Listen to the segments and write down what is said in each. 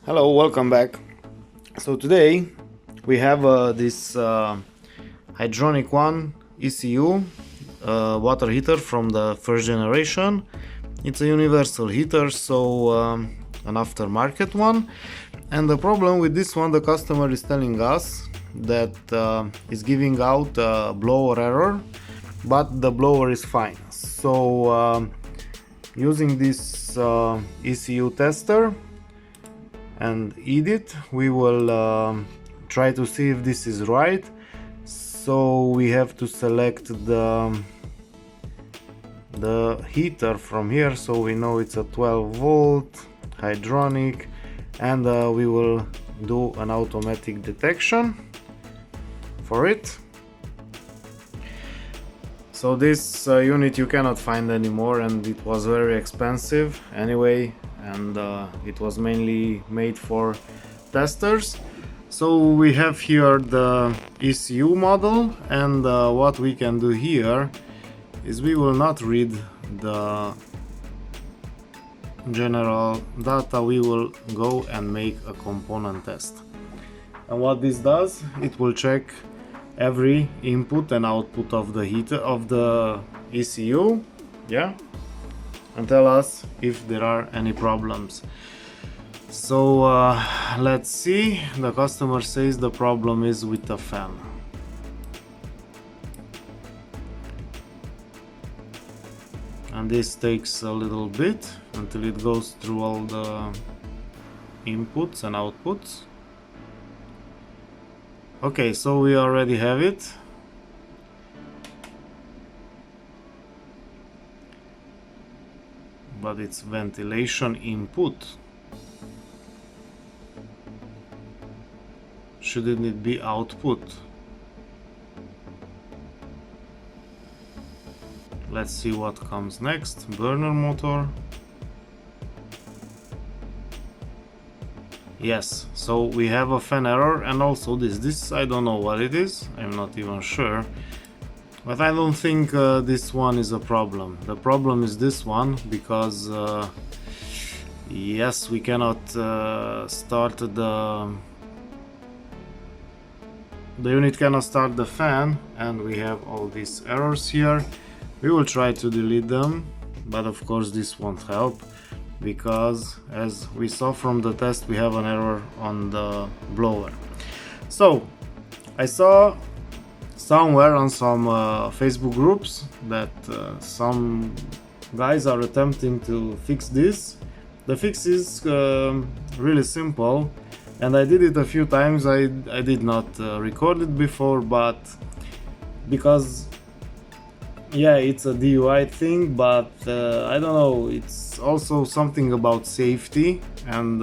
Hello, welcome back. So today we have this Hydronic one ECU water heater from the first generation. It's a universal heater, so an aftermarket one. And the problem with this one, the customer is telling us that it's giving out a blower error, but the blower is fine. So using this ECU tester and edit, we will try to see if this is right. So we have to select the heater from here, so we know it's a 12 volt Hydronic, and we will do an automatic detection for it. So this unit you cannot find anymore, and it was very expensive anyway, and it was mainly made for testers. So we have here the ECU model, and what we can do here is we will not read the general data, we will go and make a component test. And what this does, it will check every input and output of the heater of the ECU, yeah, and tell us if there are any problems. So let's see. The customer says the problem is with the fan. And this takes a little bit until it goes through all the inputs and outputs. Okay, so we already have it. But it's ventilation input. Shouldn't it be output? Let's see what comes next. Burner motor. Yes, so we have a fan error, and also this I don't know what it is, I'm not even sure, but I don't think this one is a problem. The problem is this one, because yes, we cannot start the unit cannot start the fan, and we have all these errors here. We will try to delete them, but of course this won't help, because as we saw from the test, we have an error on the blower. So I saw somewhere on some Facebook groups that some guys are attempting to fix this. The fix is really simple, and I did it a few times. I did not record it before, but because yeah, it's a DIY thing, but I don't know, it's also something about safety, and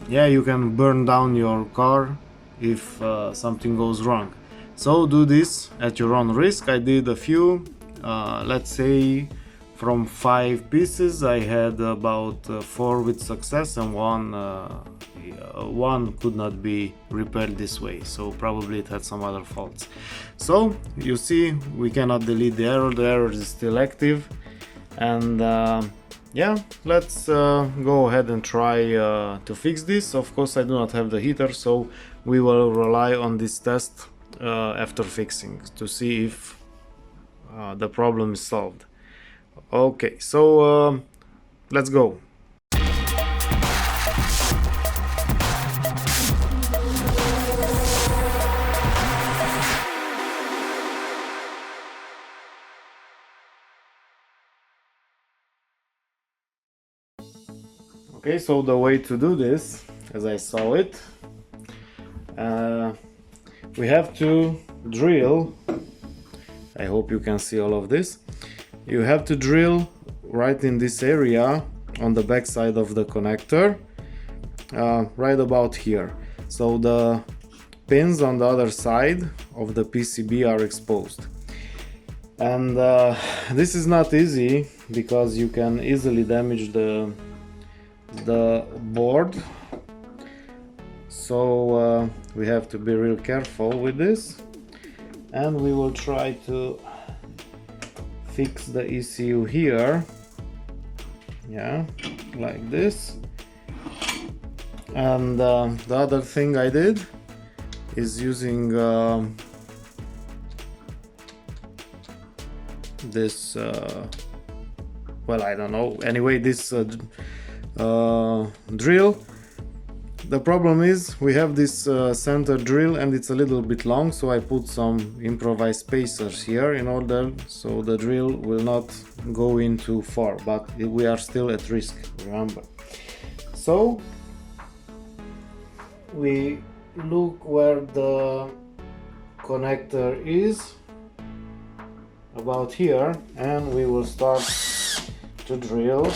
yeah, you can burn down your car if something goes wrong. So do this at your own risk. I did a few, let's say from 5 pieces I had about 4 with success, and one could not be repaired this way, so probably it had some other faults. So you see, we cannot delete the error is still active, and yeah, let's go ahead and try to fix this. Of course I do not have the heater, so we will rely on this test after fixing to see if the problem is solved. Okay, so let's go. Okay, so the way to do this, as I saw it, we have to drill. I hope you can see all of this. You have to drill right in this area on the back side of the connector, right about here. So the pins on the other side of the PCB are exposed. And this is not easy, because you can easily damage the board. So we have to be real careful with this, and we will try to fix the ECU here. Yeah, like this. And the other thing I did is using this well, I don't know, anyway, this drill. The problem is we have this center drill and it's a little bit long, so I put some improvised spacers here in order so the drill will not go in too far, but we are still at risk, remember. So we look where the connector is, about here, and we will start to drill.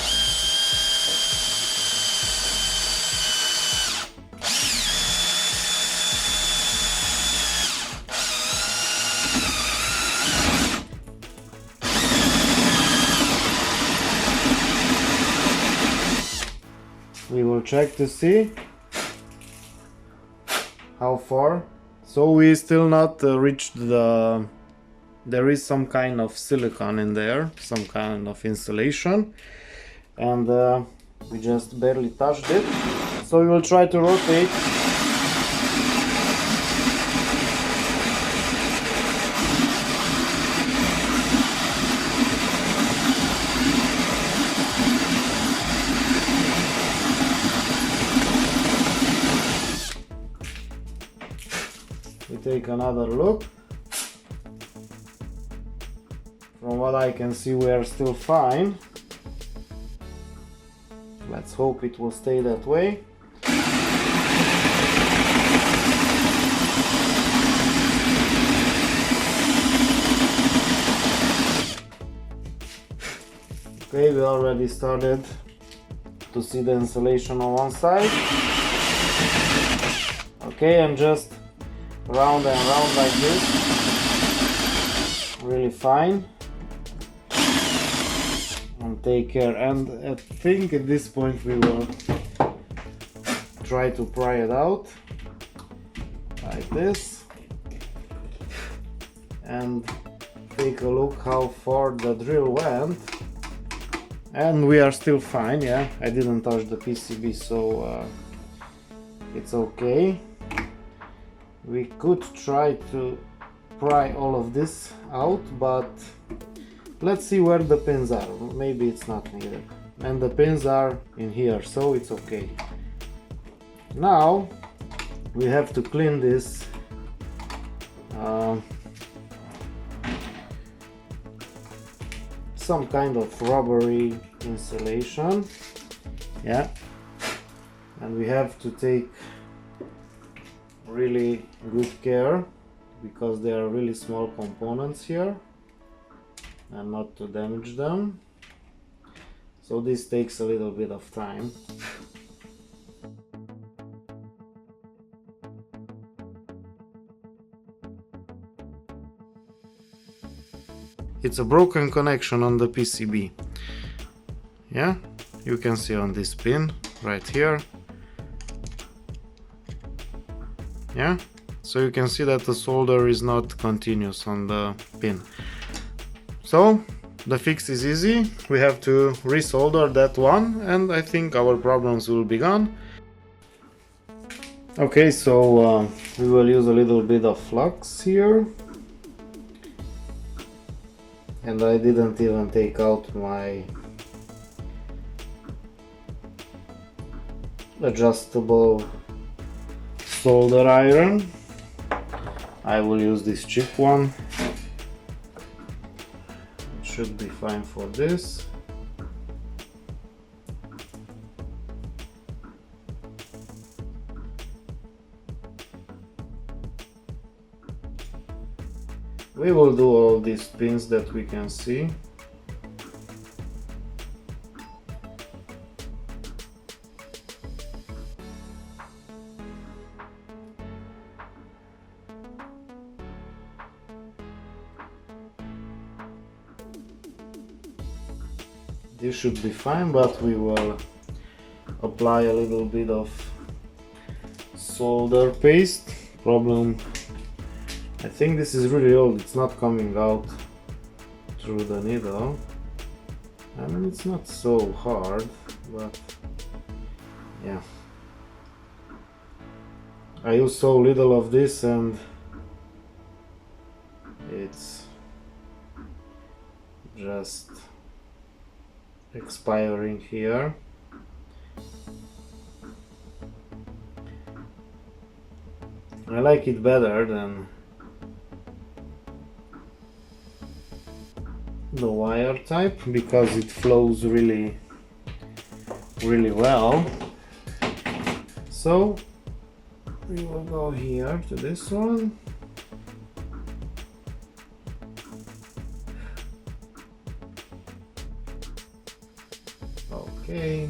We will check to see how far. So we still not reached the, there is some kind of silicone in there, some kind of insulation, and we just barely touched it. So we will try to rotate. We take another look. From what I can see, we are still fine. Let's hope it will stay that way. Okay, we already started to see the insulation on one side. Okay, and just round and round like this. Really fine. And take care. And I think at this point we will try to pry it out like this and take a look how far the drill went. And we are still fine, yeah. I didn't touch the PCB, so it's okay. We could try to pry all of this out, but let's see where the pins are. Maybe it's not needed. And the pins are in here, so it's okay. Now we have to clean this some kind of rubbery insulation, yeah, and we have to take really good care because there are really small components here and not to damage them. So this takes a little bit of time. It's a broken connection on the PCB. Yeah, you can see on this pin right here. Yeah, so you can see that the solder is not continuous on the pin. So the fix is easy. We have to resolder that one and I think our problems will be gone. Okay, so we will use a little bit of flux here. And I didn't even take out my adjustable solder iron. I will use this cheap one. It should be fine for this. We will do all these pins that we can see. This should be fine, but we will apply a little bit of solder paste. Problem, I think this is really old, it's not coming out through the needle. I mean, it's not so hard, but yeah, I use so little of this and it's just expiring here. I like it better than the wire type because it flows really well. So we will go here to this one. Okay,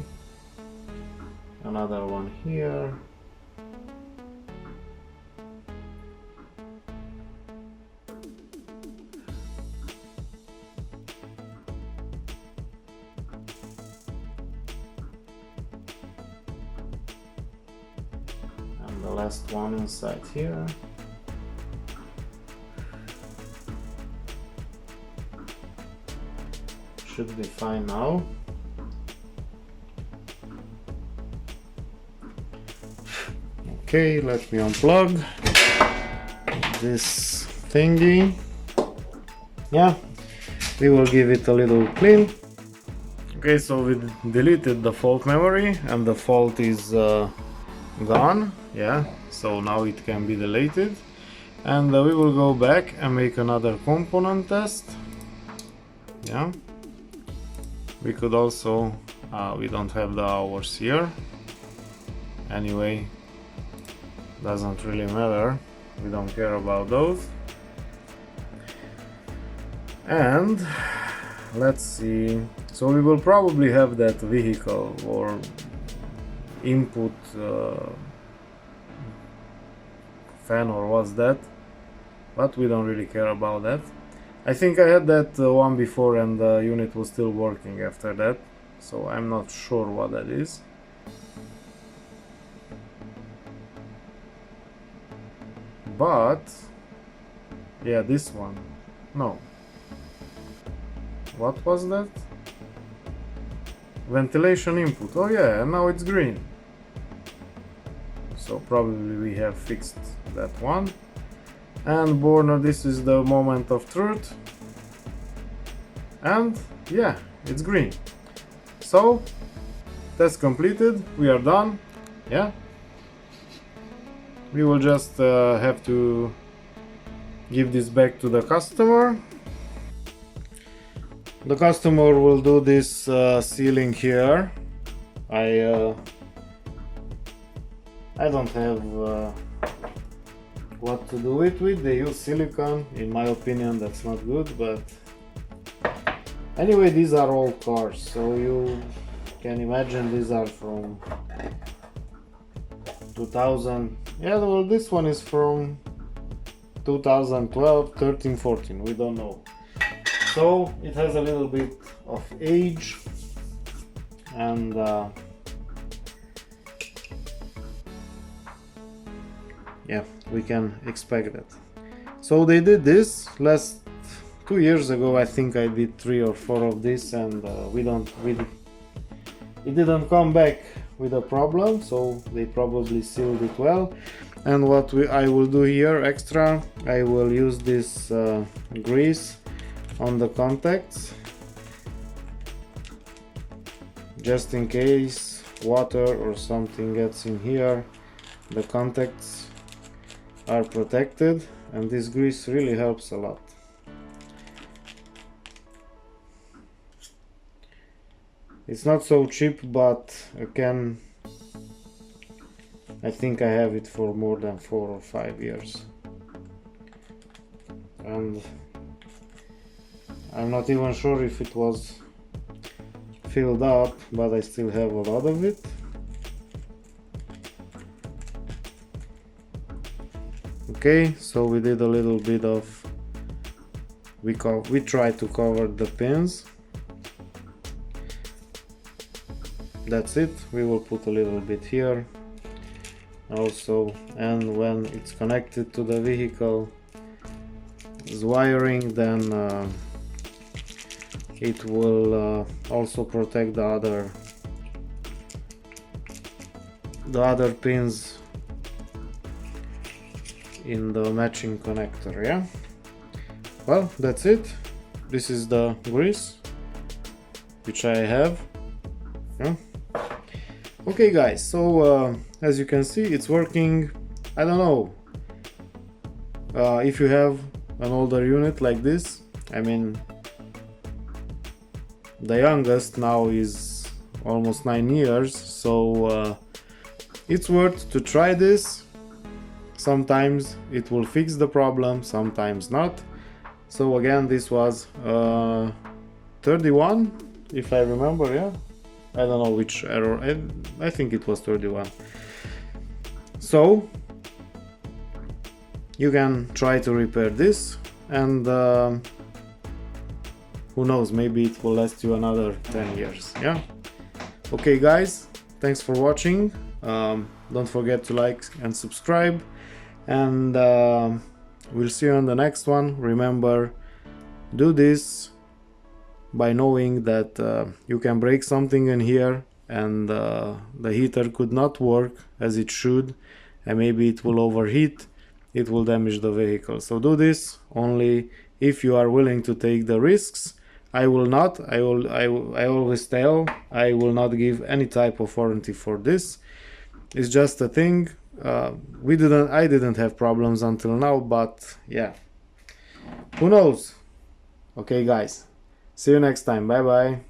another one here. And the last one inside here. Should be fine now. Okay, let me unplug this thingy. Yeah, we will give it a little clean. Okay, so we deleted the fault memory and the fault is gone. Yeah, so now it can be deleted. And we will go back and make another component test. Yeah, we could also, we don't have the hours here. Anyway, doesn't really matter, we don't care about those. And let's see, so we will probably have that vehicle or input fan or what's that, but we don't really care about that. I think I had that one before and the unit was still working after that, so I'm not sure what that is. But yeah, this one, no, what was that? Ventilation input. Oh yeah, and now it's green, so probably we have fixed that one. And burner, this is the moment of truth, and yeah, it's green. So test completed, we are done. Yeah, we will just have to give this back to the customer. The customer will do this sealing here. I don't have what to do it with. They use silicone. In my opinion, that's not good, but anyway, these are old cars, so you can imagine these are from 2000. Yeah, well, this one is from 2012, 13, 14, we don't know. So it has a little bit of age, and yeah, we can expect that. So they did this last 2 years ago. I think I did 3 or 4 of this, and it didn't come back with a problem, so they probably sealed it well. And what I will do here extra, I will use this grease on the contacts, just in case water or something gets in here, the contacts are protected, and this grease really helps a lot. It's not so cheap, but I think I have it for more than 4 or 5 years. And I'm not even sure if it was filled up, but I still have a lot of it. Okay, so we did a little bit of, we tried to cover the pins. That's it. We will put a little bit here also, and when it's connected to the vehicle's wiring, then it will also protect the other the other pins in the matching connector. Yeah, well, that's it. This is the grease which I have. Yeah. Okay guys, so as you can see, it's working. I don't know if you have an older unit like this. I mean, the youngest now is almost 9 years, so it's worth to try this. Sometimes it will fix the problem, sometimes not. So again, this was 31, if I remember. Yeah, I don't know which error. I think it was 31. So you can try to repair this, and who knows, maybe it will last you another 10 years. Yeah. Okay guys, thanks for watching. Don't forget to like and subscribe, and we'll see you on the next one. Remember, do this by knowing that you can break something in here and the heater could not work as it should, and maybe it will overheat, it will damage the vehicle. So do this only if you are willing to take the risks. I will not. I always tell, I will not give any type of warranty for this. It's just a thing. I didn't have problems until now, but yeah, who knows. Okay guys, see you next time. Bye bye.